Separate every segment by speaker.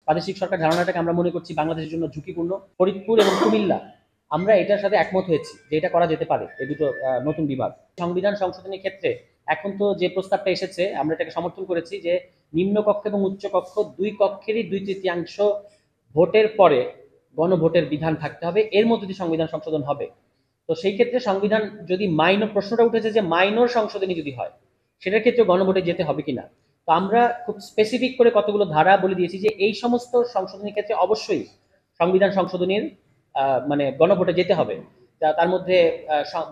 Speaker 1: প্রাদেশিক সরকার ধারণাটাকে আমরা মনে করছি বাংলাদেশের জন্য ঝুঁকিপূর্ণ। ফরিদপুর এবং কুমিল্লা আমরা এটার সাথে একমত হয়েছি যে এটা করা যেতে পারে, এই দুটো নতুন বিভাগ। সংবিধান সংশোধনের ক্ষেত্রে এখন তো যে প্রস্তাবটা এসেছে আমরা এটাকে সমর্থন করেছি যে নিম্নকক্ষ এবং উচ্চকক্ষ দুই কক্ষেরই 2/3 ভোটের পরে গণভোটের বিধান থাকতে হবে, এর মধ্যে দিয়ে সংবিধান সংশোধন হবে। তো সেই ক্ষেত্রে সংবিধান যদি মাইনর, প্রশ্নটা উঠেছে যে মাইনর সংশোধনী যদি হয় সেটার ক্ষেত্রে গণভোটে যেতে হবে কিনা। তো আমরা খুব স্পেসিফিক করে কতগুলো ধারা বলে দিয়েছি যে এই সমস্ত সংশোধনীর ক্ষেত্রে অবশ্যই সংবিধান সংশোধনীর মানে গণভোটে যেতে হবে। তার মধ্যে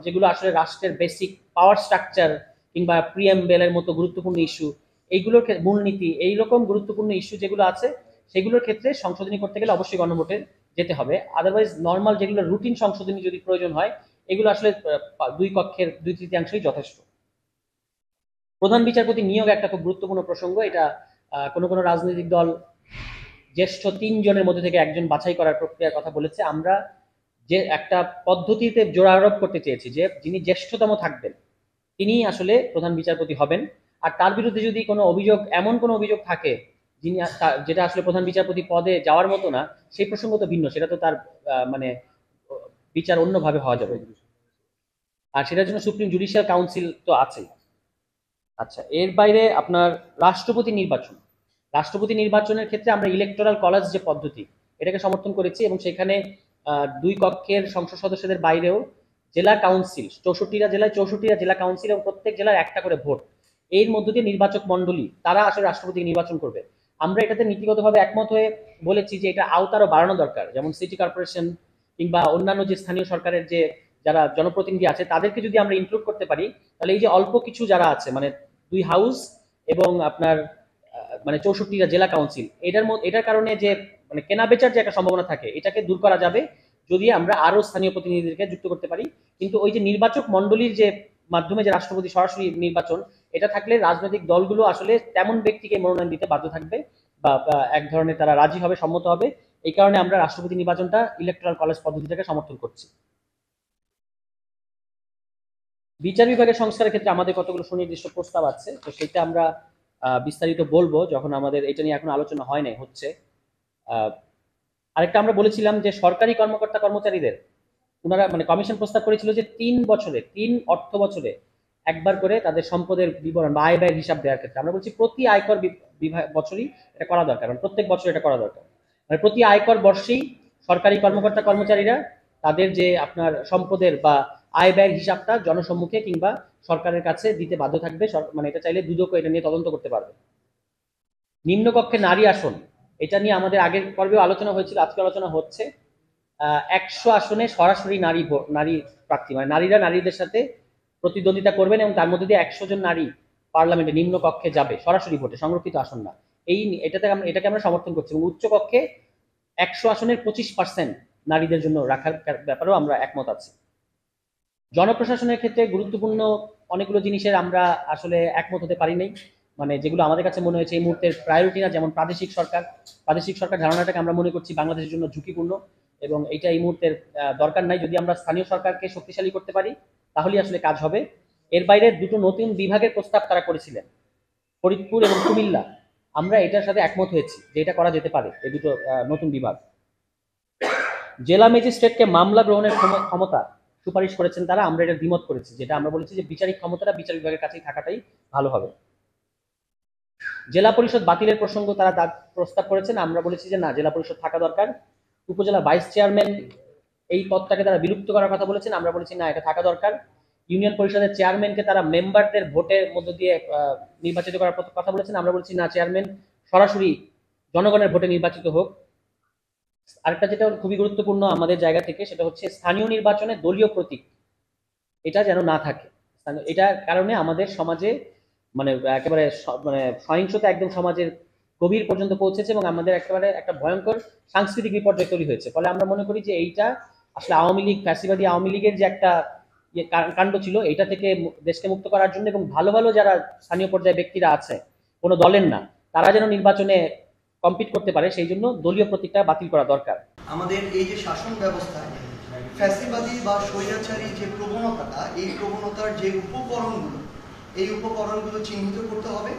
Speaker 1: যেগুলো আসলে রাষ্ট্রের বেসিক পাওয়ার স্ট্রাকচার কিংবা প্রিএমবেলের মতো গুরুত্বপূর্ণ ইস্যু, এইগুলোর মূলনীতি, এইরকম গুরুত্বপূর্ণ ইস্যু যেগুলো আছে সেগুলোর ক্ষেত্রে সংশোধনী করতে গেলে অবশ্যই গণভোটে যেতে হবে। আদারওয়াইজ নর্মাল যেগুলো রুটিন সংশোধনী যদি প্রয়োজন হয় এগুলো আসলে দুই কক্ষের 2/3 যথেষ্ট। প্রধান বিচারপতি নিয়োগ একটা খুব গুরুত্বপূর্ণ প্রসঙ্গ। এটা কোনো কোনো রাজনৈতিক দল জ্যেষ্ঠ 3 জনের মধ্যে থেকে একজন বাছাই করার প্রক্রিয়ার কথা বলেছে। আমরা যে একটা পদ্ধতিতে জোর আরোপ করতে চেয়েছি যে যিনি জ্যেষ্ঠতম থাকবেন তিনি আসলে প্রধান বিচারপতি হবেন। আর তার বিরুদ্ধে যদি কোনো অভিযোগ, এমন কোনো অভিযোগ থাকে যিনি যেটা আসলে প্রধান বিচারপতি পদে যাওয়ার মতো না, সেই প্রসঙ্গ তো ভিন্ন, সেটা তো তার মানে বিচার অন্যভাবে হওয়া যাবে, আর সেটার জন্য সুপ্রিম জুডিশিয়াল কাউন্সিল তো আছেই। আচ্ছা, এর বাইরে আপনার রাষ্ট্রপতি নির্বাচন, রাষ্ট্রপতি নির্বাচনের ক্ষেত্রে আমরা ইলেকটোরাল কলেজ যে পদ্ধতি এটাকে সমর্থন করেছি, এবং সেখানে দুই কক্ষের সংসদ সদস্যদের বাইরেও জেলা কাউন্সিল, 64টা জেলায় 64টা জেলা কাউন্সিল এবং প্রত্যেক জেলার একটা করে ভোট, এর মধ্য দিয়ে নির্বাচক মন্ডলী তারা আসলে রাষ্ট্রপতি নির্বাচন করবে। আমরা এটাতে নীতিগতভাবে একমত হয়ে বলেছি যে এটা আওতারও বাড়ানো দরকার, যেমন সিটি কর্পোরেশন কিংবা অন্যান্য যে স্থানীয় সরকারের যে যারা জনপ্রতিনিধি আছে তাদেরকে যদি আমরা ইনক্লুড করতে পারি, তাহলে এই যে অল্প কিছু যারা আছে মানে 2 হাউস এবং আপনার মানে 64টা জেলা কাউন্সিল, এটার কারণে যে মানে কেনা বেচার যে একটা সম্ভাবনা থাকে এটাকে দূর করা যাবে যদি আমরা আরো স্থানীয় প্রতিনিধিদেরকে যুক্ত করতে পারি। কিন্তু ওই যে নির্বাচক মন্ডলীর যে মাধ্যমে যে রাষ্ট্রপতি সরাসরি নির্বাচন, এটা থাকলে রাজনৈতিক দলগুলো আসলে তেমন ব্যক্তিকে মনোনয়ন দিতে বাধ্য থাকবে বা এক ধরনের তারা রাজি হবে, সম্মত হবে। এই কারণে আমরা রাষ্ট্রপতি নির্বাচনটা ইলেকট্রাল কলেজ পদ্ধতিটাকে সমর্থন করছি। বিচার বিভাগের সংস্কারের ক্ষেত্রে আমাদের কতগুলো সুনির্দিষ্ট প্রস্তাব আছে, তো সেটা আমরা বিস্তারিত বলবো যখন আমাদের এটা নিয়ে এখন আলোচনা হয় নাই, হচ্ছে। আরেকটা আমরা বলেছিলাম যে সরকারি কর্মকর্তা কর্মচারীদের ওনারা মানে কমিশন প্রস্তাব করেছিল যে 3 বছরে 3 অর্থ বছরে একবার করে তাদের সম্পদের বিবরণ বা আয় ব্যয়ের হিসাব দেওয়ার ক্ষেত্রে আমরা বলছি প্রতি আয়কর বছরই এটা করা দরকার, মানে প্রত্যেক বছর এটা করা দরকার। মানে প্রতি আয়কর বর্ষেই সরকারি কর্মকর্তা কর্মচারীরা তাদের যে আপনার সম্পদের বা আয় ব্যয়ের হিসাবটা জনসম্মুখে কিংবা সরকারের কাছে দিতে বাধ্য থাকবে। মানে এটা চাইলে দুদক এটা নিয়ে তদন্ত করতে পারবে। নিম্নকক্ষে নারী আসন, এটা নিয়ে আমাদের আগের পর্বেও আলোচনা হয়েছিল, আজকে আলোচনা হচ্ছে। 100 আসনে সরাসরি নারী প্রার্থী, মানে নারীরা নারীদের সাথে প্রতিদ্বন্দ্বিতা করবেন এবং তার মধ্যে দিয়ে 100 জন নারী পার্লামেন্টে নিম্ন কক্ষে যাবে সরাসরি ভোটে, সংরক্ষিত আসন না। এটাকে আমরা সমর্থন করছি, এবং উচ্চ কক্ষে 100 আসনের 25% নারীদের জন্য রাখার ব্যাপারেও আমরা একমত আছি। জনপ্রশাসনের ক্ষেত্রে গুরুত্বপূর্ণ অনেকগুলো জিনিসের আমরা আসলে একমত হতে পারি নাই, মানে যেগুলো আমাদের কাছে মনে হয়েছে এই মুহূর্তের প্রায়োরিটি না, যেমন প্রাদেশিক সরকার ধারণাটাকে আমরা মনে করছি বাংলাদেশের জন্য ঝুঁকিপূর্ণ এবং এটা এই মুহূর্তের দরকার নাই। যদি আমরা স্থানীয় সরকারকে শক্তিশালী করতে পারি তাহলেই আসলে কাজ হবে। এর বাইরে দুটো নতুন বিভাগের প্রস্তাব তারা করেছিলেন, ফরিদপুর এবং কুমিল্লা, আমরা এটার সাথে একমত হয়েছি যে এটা করা যেতে পারে, এই দুটো নতুন বিভাগ। জেলা ম্যাজিস্ট্রেটকে মামলা গ্রহণের ক্ষমতা সুপারিশ করেছেন তারা, আমরা এটা দ্বিমত করেছি, যেটা আমরা বলেছি যে বিচারিক ক্ষমতাটা বিচার বিভাগের কাছেই থাকাটাই ভালো হবে। জেলা পরিষদ বাতিলের প্রসঙ্গ তারা প্রস্তাব করেছেন, আমরা বলেছি যে না, জেলা পরিষদ থাকা দরকার। উপজেলা ভাইস চেয়ারম্যান এই পদটাকে তারা বিলুপ্ত করার কথা বলেছেন, আমরা বলেছি না, এটা থাকা দরকার। ইউনিয়ন পরিষদের চেয়ারম্যানকে তারা মেম্বারদের ভোটের মধ্য দিয়ে নির্বাচিত করার কথা বলেছেন, আমরা বলেছি না, চেয়ারম্যান সরাসরি জনগণের ভোটে নির্বাচিত হোক। আরেকটা যেটা খুবই গুরুত্বপূর্ণ আমাদের জায়গা থেকে, সেটা হচ্ছে স্থানীয় নির্বাচনে দলীয় প্রতীক এটা যেন না থাকে। এটার কারণে আমাদের সমাজে মানে একেবারে মানে সহিংসতা একদম সমাজের গভীর পর্যন্ত পৌঁছেছে এবং আমাদের একেবারে একটা ভয়ঙ্কর সাংস্কৃতিক বিপর্যয় তৈরি হয়েছে। ফলে আমরা মনে করি যে এইটা আসলে আওয়ামী লীগ, ফ্যাসিবাদী আওয়ামী লীগের যে একটা কাণ্ড ছিল, এটা থেকে দেশকে মুক্ত করার জন্য এবং ভালো ভালো যারা স্থানীয় পর্যায়ে ব্যক্তিরা আছে কোনো দলের না, তারা যেন নির্বাচনে কম্পিট করতে পারে, সেই জন্য দলীয় প্রতীকটা বাতিল করা দরকার।
Speaker 2: আমাদের এই যে শাসন ব্যবস্থায় ফ্যাসিবাদী বা স্বৈরাচারী যে প্রবণতাটা, এই প্রবণতার যে উপকরণগুলো, এই উপকরণগুলো চিহ্নিত করতে হবে।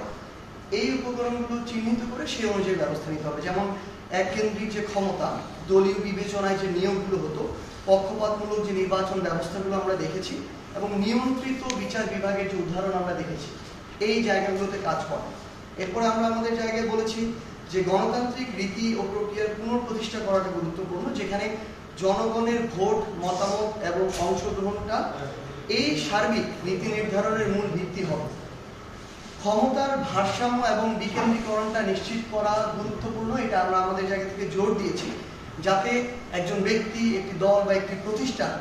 Speaker 2: এই উপকরণগুলো চিহ্নিত করে সেই অনুযায়ী ব্যবস্থা নিতে হবে। যেমন এককেন্দ্রিক যে ক্ষমতা, দলীয় বিবেচনায় যে নিয়োগগুলো হতো, পক্ষপাতমূলক যে নির্বাচন ব্যবস্থাগুলো আমরা দেখেছি এবং নিয়ন্ত্রিত বিচার বিভাগের যে উদাহরণ আমরা দেখেছি, এই জায়গাগুলোতে কাজ করে। এরপরে আমরা আমাদের জায়গায় বলেছি যে গণতান্ত্রিক রীতি ও প্রক্রিয়ার পুনঃপ্রতিষ্ঠা করাটা গুরুত্বপূর্ণ, যেখানে জনগণের ভোট, মতামত এবং অংশগ্রহণটা এই সার্বিক নীতি নির্ধারণের মূল ভিত্তি হবে। ক্ষমতার ভারসাম্য এবং বিকেন্দ্রীকরণটা নিশ্চিত করা গুরুত্বপূর্ণ, এটা আমরা আমাদের জায়গা থেকে জোর দিয়েছি, যাতে একজন ব্যক্তি, একটি দল বা একটি প্রতিষ্ঠান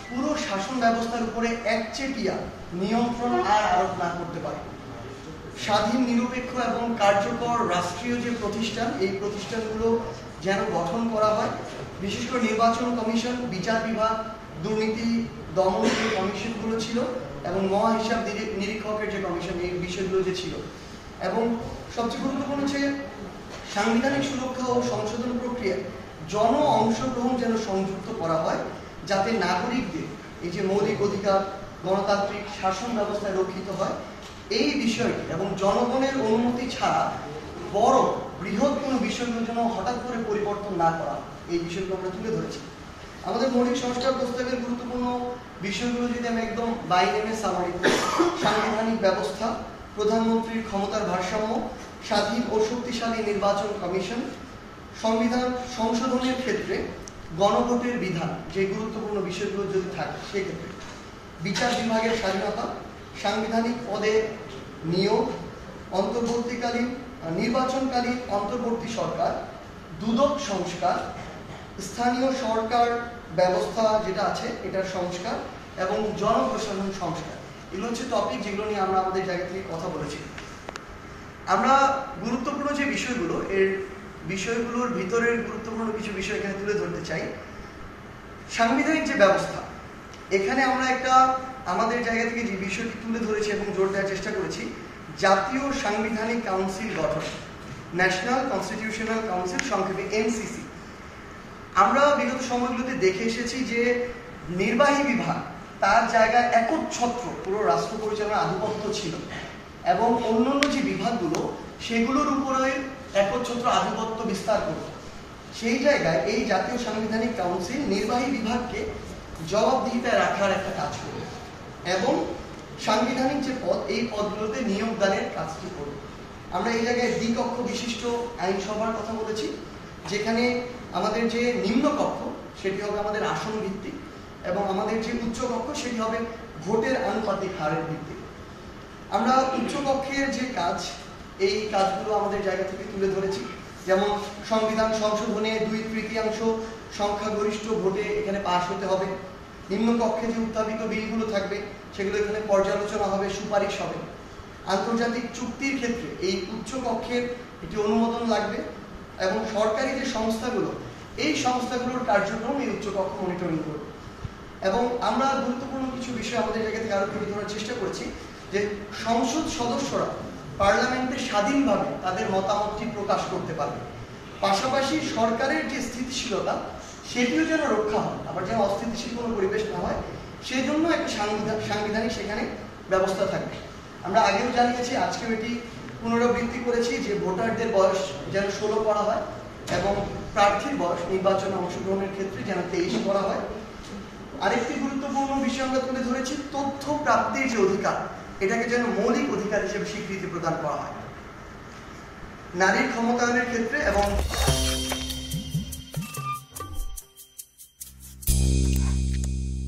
Speaker 2: পুরো শাসন ব্যবস্থার উপরে একচেটিয়া নিয়ন্ত্রণ আর আরোপ না করতে পারে। স্বাধীন, নিরপেক্ষ এবং কার্যকর রাষ্ট্রীয় যে প্রতিষ্ঠান, এই প্রতিষ্ঠানগুলো যেন গঠন করা হয়। বিশেষ করে নির্বাচন কমিশন, বিচার বিভাগ, দুর্নীতি দমন যে কমিশনগুলো ছিল এবং মহাহিসাব নিরীক্ষকের যে কমিশন, এই বিষয়গুলো যে ছিল। এবং সবচেয়ে গুরুত্বপূর্ণ হচ্ছে সাংবিধানিক সুরক্ষা ও সংশোধন প্রক্রিয়া জন অংশগ্রহণ যেন সংযুক্ত করা হয়, যাতে নাগরিকদের এই যে মৌলিক অধিকার, গণতান্ত্রিক শাসন ব্যবস্থায় রক্ষিত হয়, এই বিষয়টি এবং জনগণের অনুমতি ছাড়া বড় বৃহৎ কোনো বিষয়গুলো যেন হঠাৎ করে পরিবর্তন না করা, এই বিষয়গুলো আমরা তুলে ধরেছি। আমাদের মৌলিক সংস্কার প্রস্তাবের গুরুত্বপূর্ণ বিষয়গুলো যদি আমি একদম বাইনেমে সামারি করি: সাংবিধানিক ব্যবস্থা, প্রধানমন্ত্রীর ক্ষমতার ভারসাম্য, স্বাধীন ও শক্তিশালী নির্বাচন কমিশন, সংবিধান সংশোধনের ক্ষেত্রে গণভোটের বিধান, যে গুরুত্বপূর্ণ বিষয়গুলো যদি থাকে সেক্ষেত্রে বিচার বিভাগের স্বাধীনতা, সাংবিধানিক পদে নিয়োগ, অন্তর্বর্তীকালীন নির্বাচনকালীন অন্তর্বর্তী সরকার, দুদক সংস্কার, স্থানীয় সরকার ব্যবস্থা যেটা আছে এটার সংস্কার এবং জনপ্রশাসন সংস্কার। এগুলো হচ্ছে টপিক যেগুলো নিয়ে আমরা আমাদের জায়গা থেকে কথা বলেছি। আমরা গুরুত্বপূর্ণ যে বিষয়গুলো, এর বিষয়গুলোর ভিতরের গুরুত্বপূর্ণ কিছু বিষয় এখানে তুলে ধরতে চাই। সাংবিধানিক যে ব্যবস্থা, এখানে আমরা একটা আমাদের জায়গা থেকে যে বিষয়টি তুলে ধরেছি এবং জোর দেওয়ার চেষ্টা করেছি, জাতীয় সাংবিধানিক কাউন্সিল গঠন, ন্যাশনাল কনস্টিটিউশনাল কাউন্সিল, সংক্ষেপে এনসিসি। আমরা বিগত সময়গুলোতে দেখে এসেছি যে নির্বাহী বিভাগ তার জায়গায় একচ্ছত্র পুরো রাষ্ট্র পরিচালনার আধিপত্য ছিল এবং অন্যান্য যে বিভাগগুলো সেগুলোর উপরে একচ্ছত্র আধিপত্য বিস্তার করত। সেই জায়গায় এই জাতীয় সাংবিধানিক কাউন্সিল নির্বাহী বিভাগকে জবাবদিহিতায় রাখার একটা কাজ করবে এবং সাংবিধানিক যে পদ, এই পদগুলোতে নিয়োগদানের কাজটি করবে। আমরা এই জায়গায় দ্বিকক্ষ বিশিষ্ট আইনসভার কথা বলেছি, যেখানে আমাদের যে নিম্ন কক্ষ সেটি হবে আমাদের আসন ভিত্তিক এবং আমাদের যে উচ্চ কক্ষ সেটি হবে ভোটের আনুপাতিক হারের ভিত্তিক। আমরা উচ্চ কক্ষের যে কাজ, এই কাজগুলো আমাদের জায়গা থেকে তুলে ধরেছি, যেমন সংবিধান সংশোধনে 2/3 সংখ্যাগরিষ্ঠ ভোটে এখানে পাশ হতে হবে। নিম্ন কক্ষে যে উত্থাপিত বিলগুলো থাকবে সেগুলো এখানে পর্যালোচনা হবে, সুপারিশ হবে। আন্তর্জাতিক চুক্তির ক্ষেত্রে এই উচ্চ কক্ষের একটি অনুমোদন লাগবে এবং সরকারি যে সংস্থাগুলো, এই সংস্থাগুলোর কার্যক্রম এই উচ্চ কক্ষ মনিটরিং করবে। এবং আমরা গুরুত্বপূর্ণ কিছু বিষয় আমাদের জায়গা থেকে আরো তুলে ধরার চেষ্টা করেছি, যে সংসদ সদস্যরা পার্লামেন্টে স্বাধীনভাবে তাদের মতামতটি প্রকাশ করতে পারবে, পাশাপাশি সরকারের যে স্থিতিশীলতা সেটিও যেন রক্ষা হয়, আবার যেন অস্থিতিশীল কোনো পরিবেশ না হয়, সেই জন্য একটা সাংবিধানিক সেখানে ব্যবস্থা থাকবে। আমরা আগেও জানিয়েছি, আজকেও এটি পুনরাবৃত্তি করেছি, যে ভোটারদের বয়স যেন 16 করা হয় এবং প্রার্থীর বয়স নির্বাচনে অংশগ্রহণের ক্ষেত্রে যেন 23 করা হয়। আরেকটি গুরুত্বপূর্ণ বিষয় আমরা তুলে ধরেছি, তথ্য প্রাপ্তির যে অধিকার, এটাকে যেন মৌলিক অধিকার হিসেবে স্বীকৃতি প্রদান করা হয়। নারীর ক্ষমতায়নের ক্ষেত্রে এবং